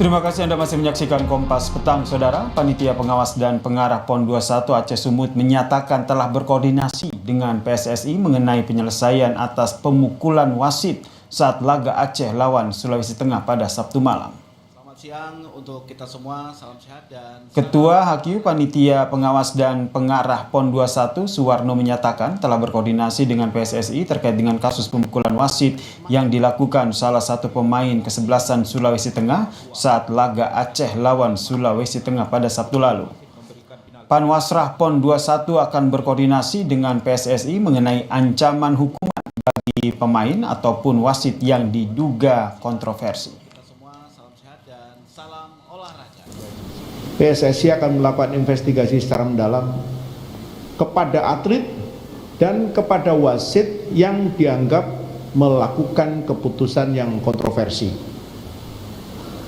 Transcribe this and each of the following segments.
Terima kasih Anda masih menyaksikan Kompas Petang, Saudara. Panitia Pengawas dan Pengarah PON 21 Aceh Sumut menyatakan telah berkoordinasi dengan PSSI mengenai penyelesaian atas pemukulan wasit saat laga Aceh lawan Sulawesi Tengah pada Sabtu malam. Selamat siang untuk kita semua, salam sehat dan... Ketua HQ Panitia Pengawas dan Pengarah PON 21 Suwarno menyatakan telah berkoordinasi dengan PSSI terkait dengan kasus pemukulan wasit yang dilakukan salah satu pemain kesebelasan Sulawesi Tengah saat laga Aceh lawan Sulawesi Tengah pada Sabtu lalu. Panwasrah PON 21 akan berkoordinasi dengan PSSI mengenai ancaman hukuman bagi pemain ataupun wasit yang diduga kontroversi. PSSI akan melakukan investigasi secara mendalam kepada atlet dan kepada wasit yang dianggap melakukan keputusan yang kontroversi.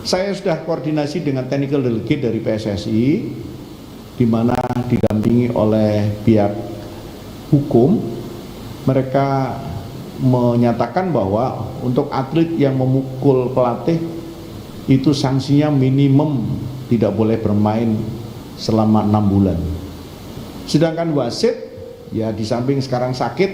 Saya sudah koordinasi dengan technical delegate dari PSSI, di mana didampingi oleh pihak hukum. Mereka menyatakan bahwa untuk atlet yang memukul pelatih itu sanksinya minimum tidak boleh bermain selama 6 bulan. Sedangkan wasit, ya di samping sekarang sakit,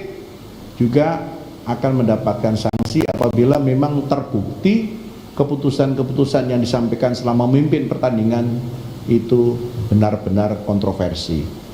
juga akan mendapatkan sanksi apabila memang terbukti keputusan-keputusan yang disampaikan selama memimpin pertandingan itu benar-benar kontroversi.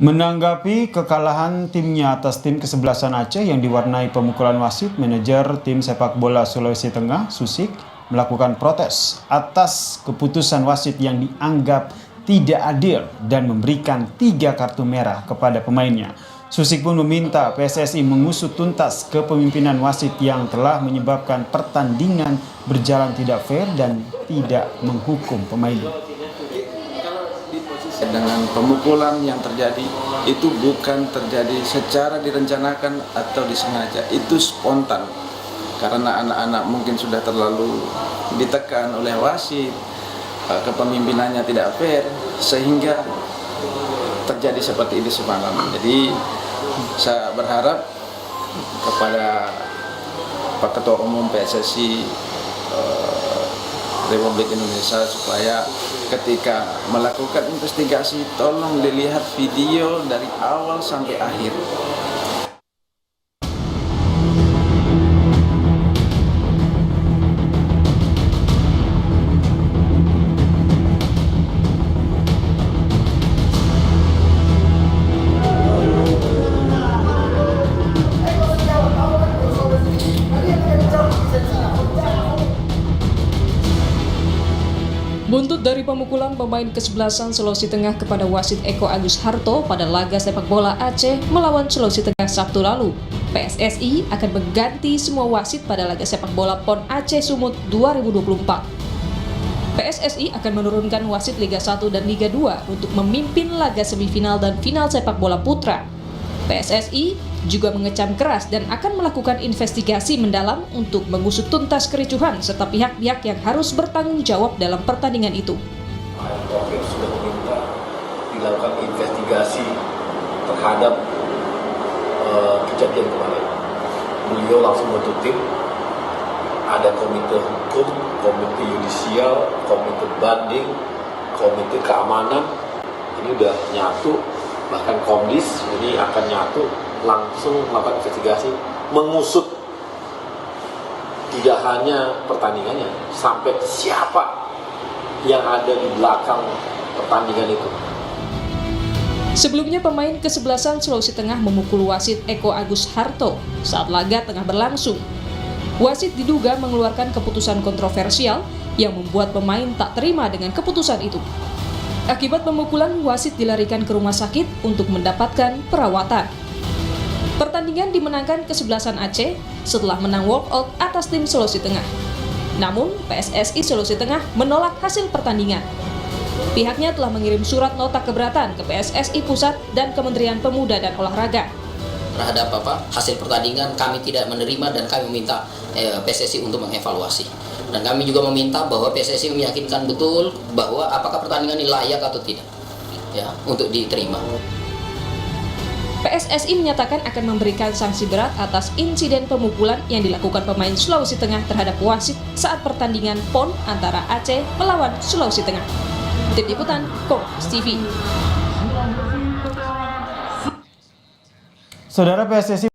Menanggapi kekalahan timnya atas tim kesebelasan Aceh yang diwarnai pemukulan wasit, manajer tim sepak bola Sulawesi Tengah, Susik, melakukan protes atas keputusan wasit yang dianggap tidak adil dan memberikan 3 kartu merah kepada pemainnya. Susik pun meminta PSSI mengusut tuntas kepemimpinan wasit yang telah menyebabkan pertandingan berjalan tidak fair dan tidak menghukum pemainnya. Dengan pemukulan yang terjadi itu bukan terjadi secara direncanakan atau disengaja, itu spontan karena anak-anak mungkin sudah terlalu ditekan oleh wasit, kepemimpinannya tidak fair sehingga terjadi seperti ini semalam. Jadi saya berharap kepada Pak Ketua Umum PSSI Republik Indonesia supaya ketika melakukan investigasi tolong dilihat video dari awal sampai akhir. Buntut dari pemukulan pemain kesebelasan Sulawesi Tengah kepada wasit Eko Agus Harto pada laga sepak bola Aceh melawan Sulawesi Tengah Sabtu lalu, PSSI akan mengganti semua wasit pada laga sepak bola PON Aceh Sumut 2024. PSSI akan menurunkan wasit Liga 1 dan Liga 2 untuk memimpin laga semifinal dan final sepak bola putra. PSSI juga mengecam keras dan akan melakukan investigasi mendalam untuk mengusut tuntas kericuhan serta pihak-pihak yang harus bertanggung jawab dalam pertandingan itu. Profil sudah meminta dilakukan investigasi terhadap kejadian kemarin. Beliau langsung membentuk tim, ada komite hukum, komite yudisial, komite banding, komite keamanan. Ini udah nyatu, bahkan Komdis ini akan nyatu langsung melakukan investigasi, mengusut tidak hanya pertandingannya, sampai siapa yang ada di belakang pertandingan itu. Sebelumnya pemain kesebelasan Sulawesi Tengah memukul wasit Eko Agus Harto saat laga tengah berlangsung. Wasit diduga mengeluarkan keputusan kontroversial yang membuat pemain tak terima dengan keputusan itu. Akibat pemukulan, wasit dilarikan ke rumah sakit untuk mendapatkan perawatan. Pertandingan dimenangkan kesebelasan Aceh setelah menang walkout atas tim Sulawesi Tengah. Namun, PSSI Sulawesi Tengah menolak hasil pertandingan. Pihaknya telah mengirim surat nota keberatan ke PSSI Pusat dan Kementerian Pemuda dan Olahraga. Terhadap hasil pertandingan kami tidak menerima dan kami meminta PSSI untuk mengevaluasi. Dan kami juga meminta bahwa PSSI meyakinkan betul bahwa apakah pertandingan ini layak atau tidak, ya, untuk diterima. PSSI menyatakan akan memberikan sanksi berat atas insiden pemukulan yang dilakukan pemain Sulawesi Tengah terhadap wasit saat pertandingan PON antara Aceh melawan Sulawesi Tengah. Tim Liputan, Kompas TV. Saudara, PSSI